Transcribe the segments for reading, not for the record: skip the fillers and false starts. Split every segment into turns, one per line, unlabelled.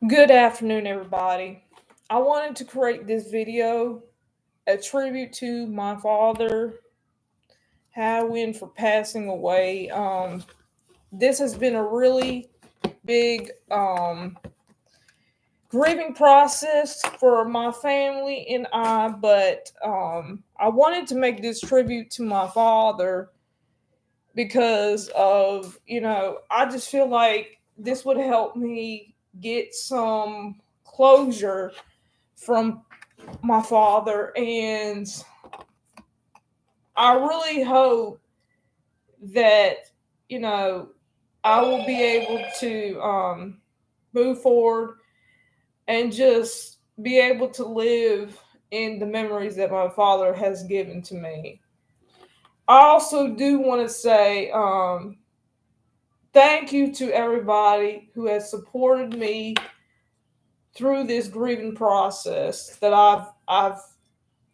Good afternoon, everybody. I wanted to create this video a tribute to my father, Ha Nguyen, for passing away. This has been a really big grieving process for my family and I, but I wanted to make this tribute to my father because I just feel like this would help me get some closure from my father, and I really hope that you know I will be able to move forward and just be able to live in the memories that my father has given to me. I also do want to say thank you to everybody who has supported me through this grieving process that I've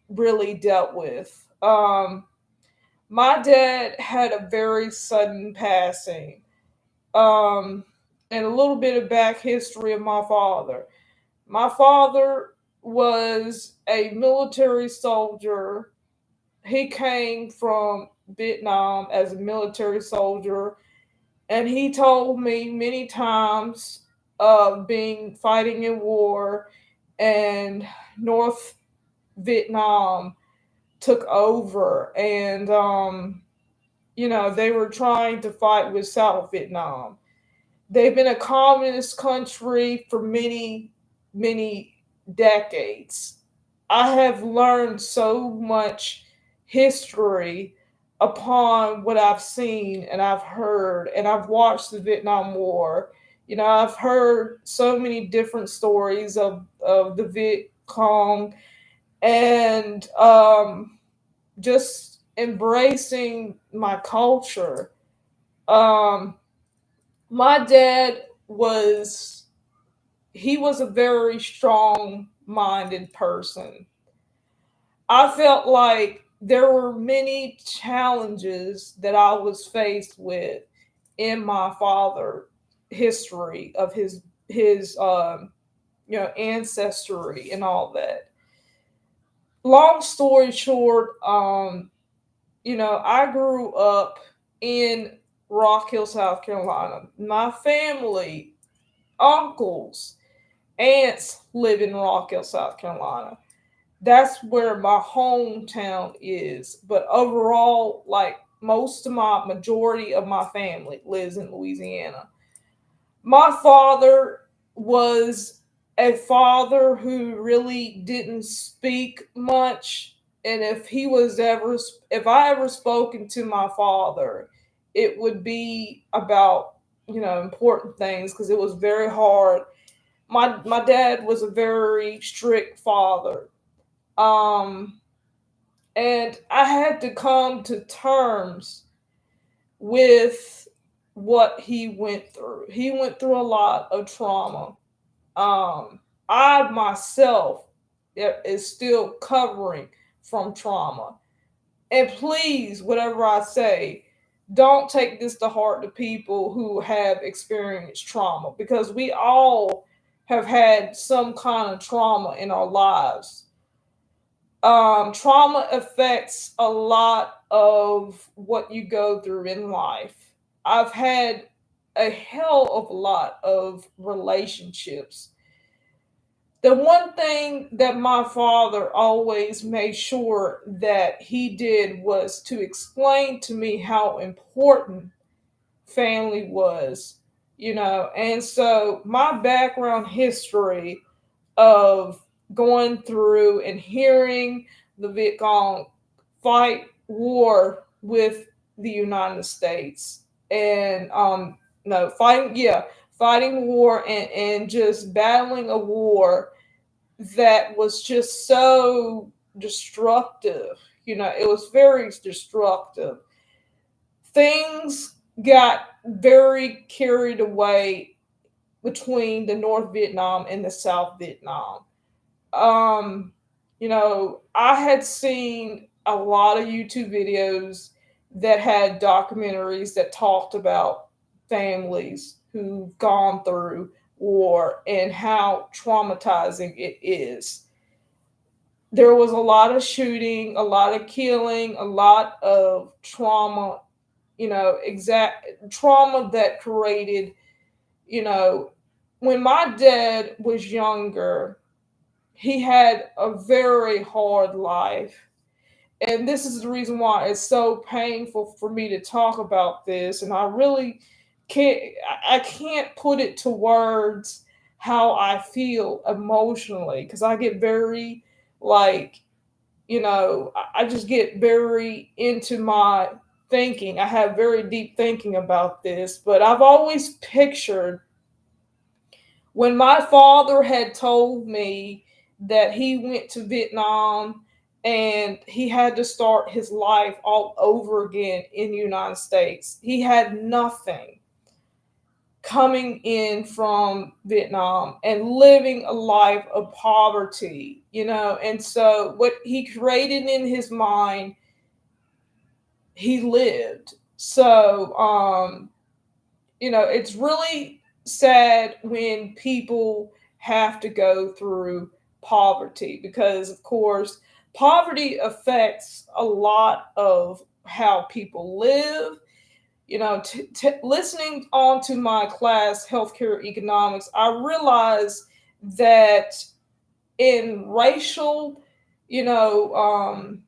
really dealt with. My dad had a very sudden passing. Um, and a little bit of back history of my father. My father was a military soldier. He came from Vietnam as a military soldier, and he told me many times of being fighting in war, and North Vietnam took over, and they were trying to fight with South Vietnam. They've been a communist country for many, many decades. I have learned so much history upon what I've seen and I've heard, and I've watched the Vietnam War. I've heard so many different stories of the Viet Cong, and just embracing my culture. Um, my dad was he was a very strong minded person. I felt like there were many challenges that I was faced with in my father history of his ancestry and all that. Long story short, I grew up in Rock Hill, South Carolina. My family, uncles, aunts live in Rock Hill, South Carolina. That's where my hometown is. But overall, like most of my majority of my family lives in Louisiana. My father was a father who really didn't speak much, and if I ever spoken to my father, it would be about important things because it was very hard. My dad was a very strict father, um and I had to come to terms with what he went through. He went through a lot of trauma. I myself is still covering from trauma. And please, whatever I say, don't take this to heart to people who have experienced trauma, because we all have had some kind of trauma in our lives. Trauma affects a lot of what you go through in life. I've had a hell of a lot of relationships. The one thing that my father always made sure that he did was to explain to me how important family was, and so my background history of going through and hearing the Viet Cong fight war with the United States, and no fighting yeah fighting war, and just battling a war that was just so destructive. It was very destructive. Things got very carried away between the North Vietnam and the South Vietnam. um I had seen a lot of YouTube videos that had documentaries that talked about families who've gone through war and how traumatizing it is. There was a lot of shooting, a lot of killing, a lot of trauma, exact trauma that created, you know, when my dad was younger, he had a very hard life. And this is the reason why it's so painful for me to talk about this. And I really can't, I can't put it to words how I feel emotionally because I get very, like, I just get very into my thinking. I have very deep thinking about this, but I've always pictured when my father had told me that he went to Vietnam and he had to start his life all over again in the United States. He had nothing coming in from Vietnam and living a life of poverty, and so what he created in his mind, he lived. So, it's really sad when people have to go through poverty because, of course, poverty affects a lot of how people live. Listening on to my class, Healthcare Economics, I realized that in racial, you know,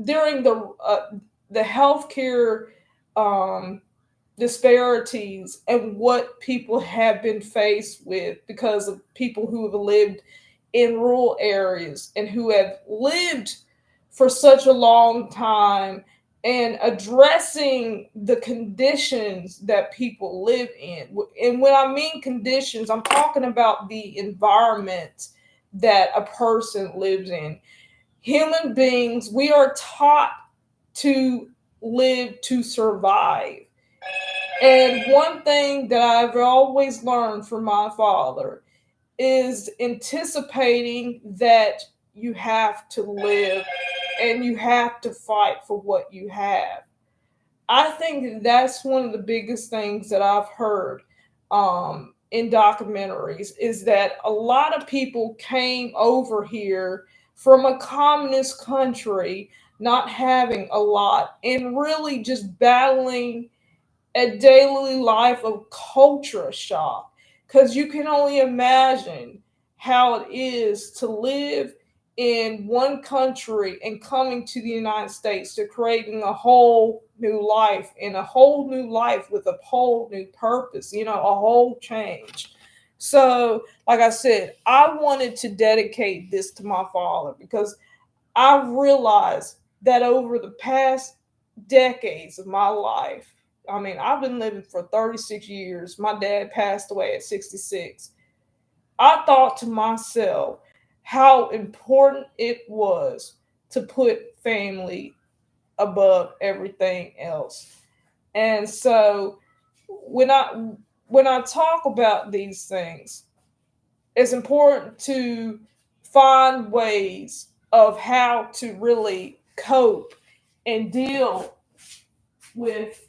during the healthcare um, disparities and what people have been faced with because of people who have lived in rural areas and who have lived for such a long time and addressing the conditions that people live in. And when I mean conditions, I'm talking about the environment that a person lives in. Human beings, we are taught to live to survive. And one thing that I've always learned from my father is anticipating that you have to live and you have to fight for what you have. I think that's one of the biggest things that I've heard in documentaries is that a lot of people came over here from a communist country, not having a lot, and really just battling a daily life of culture shock because you can only imagine how it is to live in one country and coming to the United States to creating a whole new life and a whole new life with a whole new purpose, a whole change. So, like I said, I wanted to dedicate this to my father because I realized that over the past decades of my life, I mean, I've been living for 36 years. My dad passed away at 66. I thought to myself how important it was to put family above everything else. And so when I when I talk about these things, it's important to find ways of how to really cope and deal with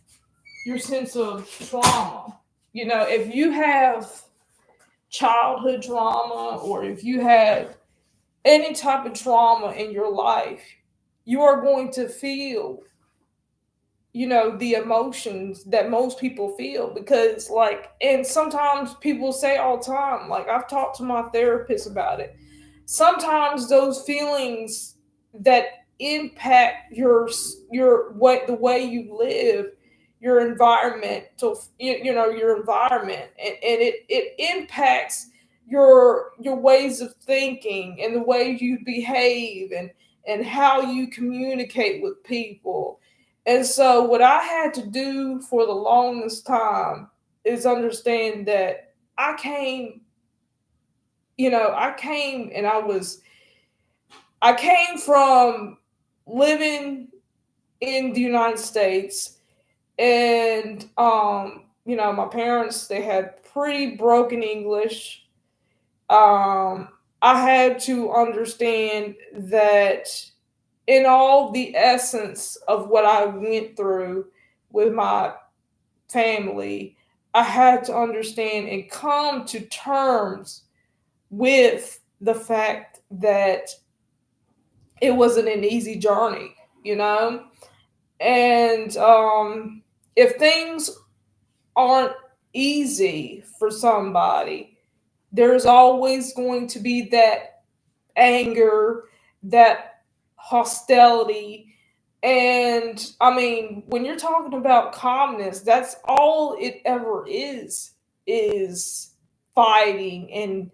your sense of trauma. If you have childhood trauma or if you have any type of trauma in your life, you are going to feel, the emotions that most people feel because, like, and sometimes people say all the time, like, I've talked to my therapist about it. Sometimes those feelings that impact your what the way you live, your environment, to your environment, and it impacts your ways of thinking and the way you behave and how you communicate with people. And so what I had to do for the longest time is understand that I came, I came and I came from living in the United States, and my parents, they had pretty broken English. I had to understand that in all the essence of what I went through with my family, I had to understand and come to terms with the fact that it wasn't an easy journey, you know? And if things aren't easy for somebody, there's always going to be that anger, that hostility. And I mean, when you're talking about calmness, that's all it ever is fighting and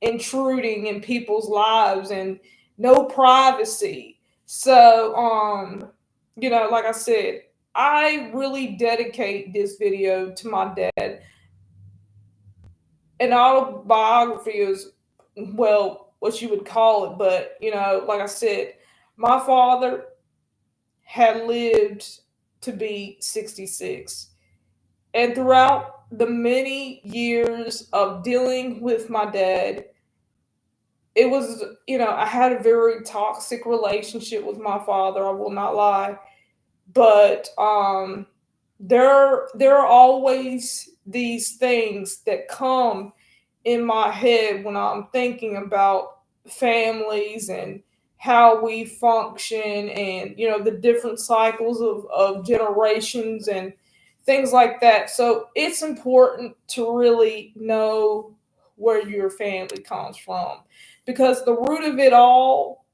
intruding in people's lives and no privacy. So like I said, I really dedicate this video to my dad. An autobiography is, well, what you would call it, but like I said, my father had lived to be 66, and throughout the many years of dealing with my dad, it was, I had a very toxic relationship with my father, I will not lie. But there are always these things that come in my head when I'm thinking about families and how we function, and the different cycles of generations and things like that. So it's important to really know where your family comes from, because the root of it all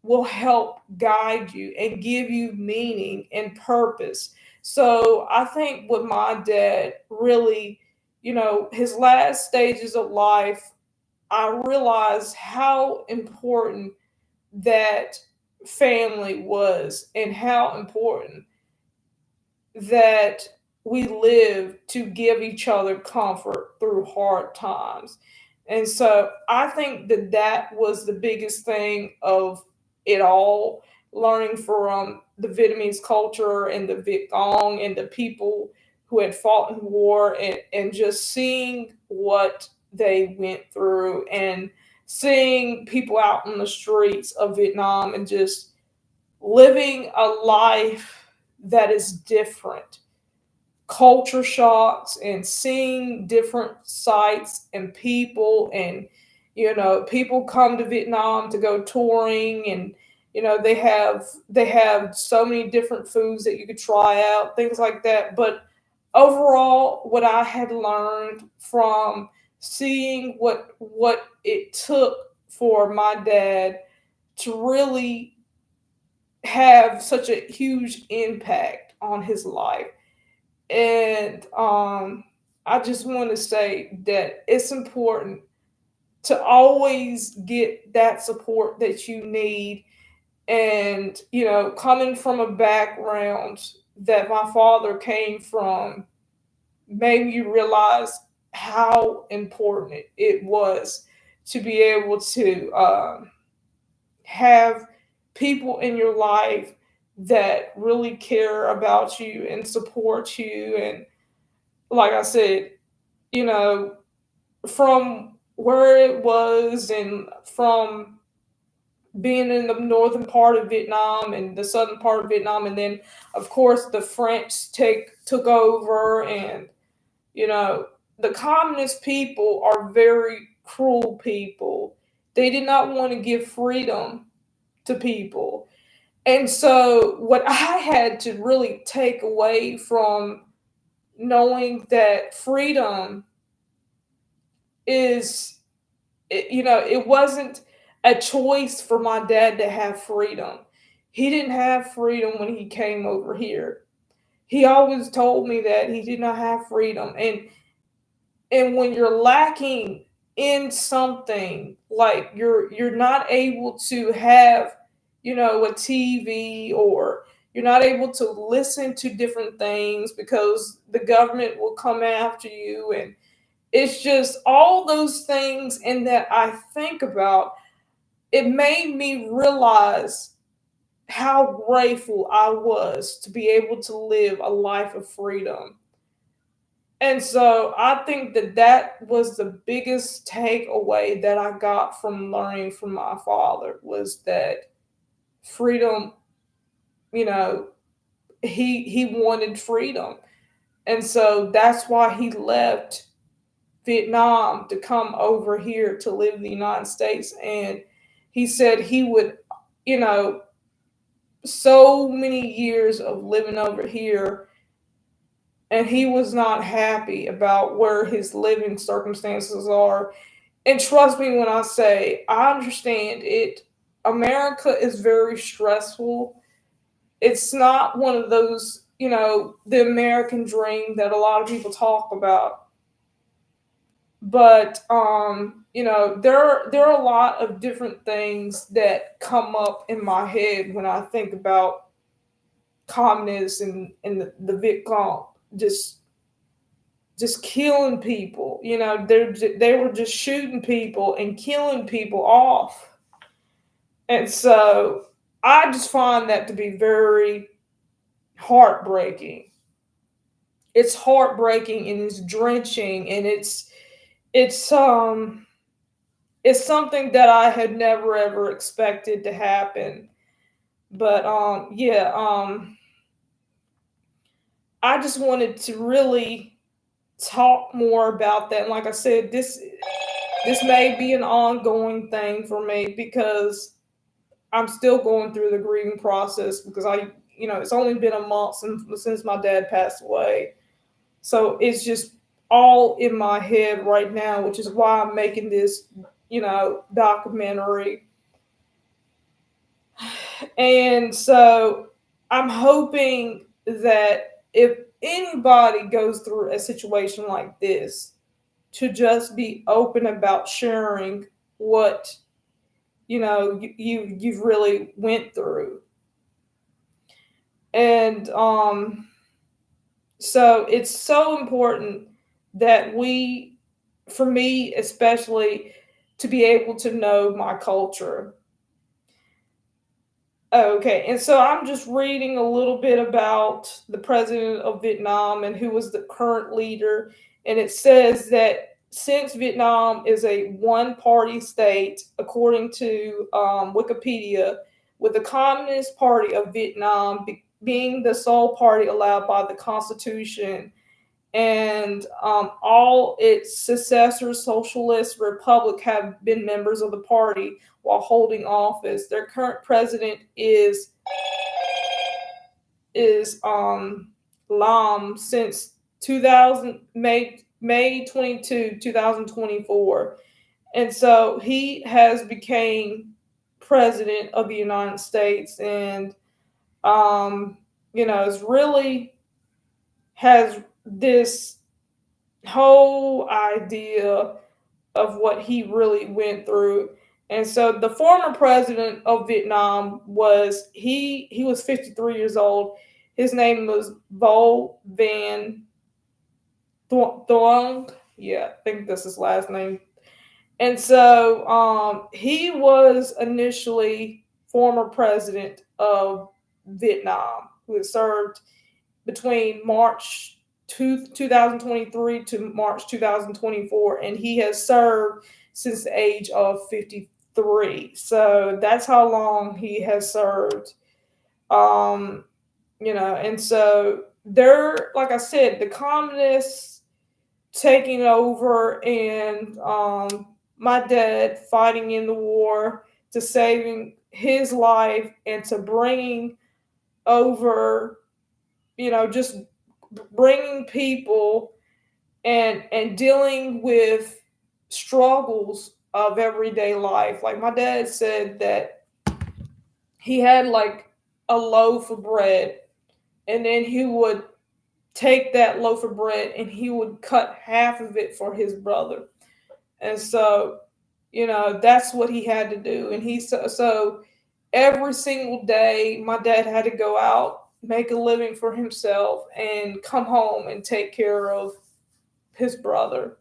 will help guide you and give you meaning and purpose. So I think with my dad, really, his last stages of life, I realized how important that family was and how important that we live to give each other comfort through hard times. And so I think that that was the biggest thing of it all, learning from the Vietnamese culture and the Viet Cong and the people who had fought in war, and just seeing what they went through and seeing people out in the streets of Vietnam and just living a life that is different, culture shocks and seeing different sights and people. And people come to Vietnam to go touring, and they have so many different foods that you could try out, things like that. But overall, what I had learned from seeing what it took for my dad to really have such a huge impact on his life. And I just want to say that it's important to always get that support that you need. And coming from a background that my father came from made me realize how important it was to be able to have people in your life that really care about you and support you. And like I said, you know, from where it was and from being in the northern part of Vietnam and the southern part of Vietnam, and then of course the French took over. And you know, the communist people are very cruel people. They did not want to give freedom to people. And so, what I had to really take away from knowing that freedom is, it wasn't a choice for my dad to have freedom. He didn't have freedom when he came over here. He always told me that he did not have freedom. And when you're lacking in something, like you're not able to have, a TV, or you're not able to listen to different things because the government will come after you. And it's just all those things, and that I think about, it made me realize how grateful I was to be able to live a life of freedom. And so I think that that was the biggest takeaway that I got from learning from my father, was that freedom, you know, he wanted freedom. And so that's why he left Vietnam to come over here to live in the United States. And he said he would, you know, so many years of living over here, and he was not happy about where his living circumstances are. And trust me when I say, I understand it. America is very stressful. It's not one of those, the American dream that a lot of people talk about. But there are a lot of different things that come up in my head when I think about communists and the Viet Cong just killing people. They were just shooting people and killing people off. And so I just find that to be very heartbreaking. It's heartbreaking and it's drenching, and it's it's something that I had never ever expected to happen. But yeah, I just wanted to really talk more about that. And like I said, this may be an ongoing thing for me because I'm still going through the grieving process because it's only been a month since my dad passed away. So it's just all in my head right now, which is why I'm making this, documentary. And so I'm hoping that if anybody goes through a situation like this, to just be open about sharing what you've really went through. And so it's so important that for me especially, to be able to know my culture. Okay, and so I'm just reading a little bit about the president of Vietnam and who was the current leader. And it says that since Vietnam is a one party state, according to Wikipedia, with the Communist Party of Vietnam being the sole party allowed by the Constitution, and all its successor socialist republic have been members of the party while holding office. Their current president is Lam since 2000 May 2024, and so he has became president of the United States. And is really has this whole idea of what he really went through. And so the former president of Vietnam was 53 years old. His name was Vo Van Thuong. Yeah, I think that's his last name. And so he was initially former president of Vietnam, who had served between March 2023 to March 2024, and he has served since the age of 53. So that's how long he has served. Um, and so they're, like I said, the communists taking over, and my dad fighting in the war to saving his life and to bringing over, just bringing people and dealing with struggles of everyday life. Like my dad said that he had like a loaf of bread, and then he would take that loaf of bread and he would cut half of it for his brother. And so, that's what he had to do. And so every single day, my dad had to go out, make a living for himself, and come home and take care of his brother.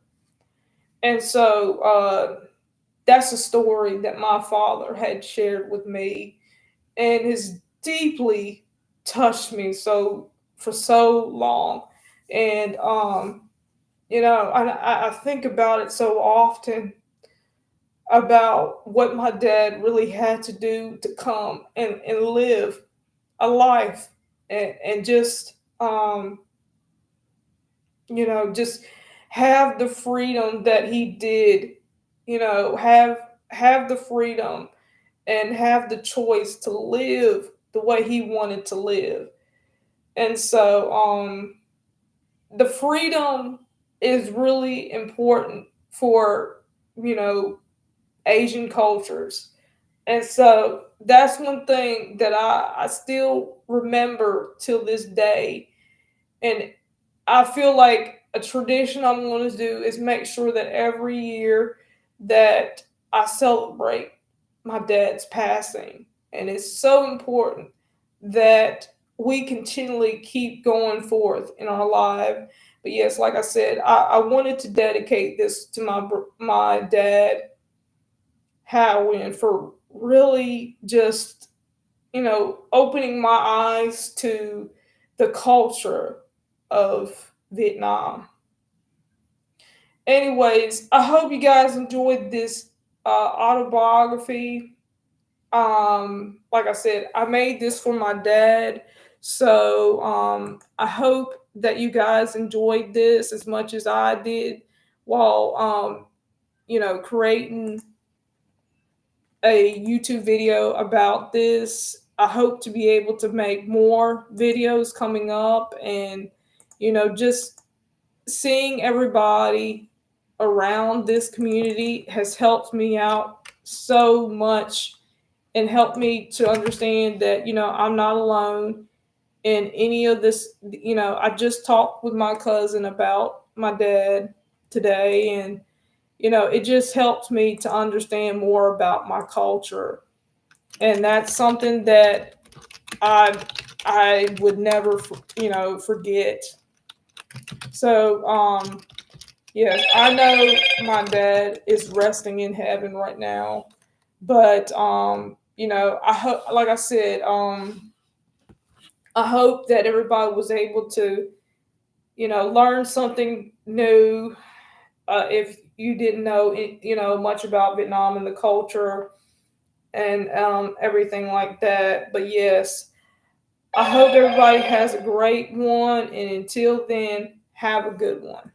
And so that's a story that my father had shared with me, and has deeply touched me for so long. And I think about it so often, about what my dad really had to do to come and live a life, and just Just have the freedom that he did. Have the freedom and have the choice to live the way he wanted to live. And so the freedom is really important for, you know, Asian cultures. And so that's one thing that I still remember till this day. And I feel like a tradition I'm going to do is make sure that every year that I celebrate my dad's passing. And it's so important that we continually keep going forth in our life. But yes, like I said, I wanted to dedicate this to my dad, Ha Nguyen, for really just opening my eyes to the culture of Vietnam. Anyways, I hope you guys enjoyed this autobiography. Like I said, I made this for my dad. So I hope that you guys enjoyed this as much as I did while, creating a YouTube video about this. I hope to be able to make more videos coming up, and just seeing everybody around this community has helped me out so much and helped me to understand that I'm not alone in any of this. I just talked with my cousin about my dad today, and it just helped me to understand more about my culture, and that's something that I I would never forget. So yes, I know my dad is resting in heaven right now, but I hope, like I said, I hope that everybody was able to learn something new. If you didn't know much about Vietnam and the culture and everything like that. But yes, I hope everybody has a great one. And until then, have a good one.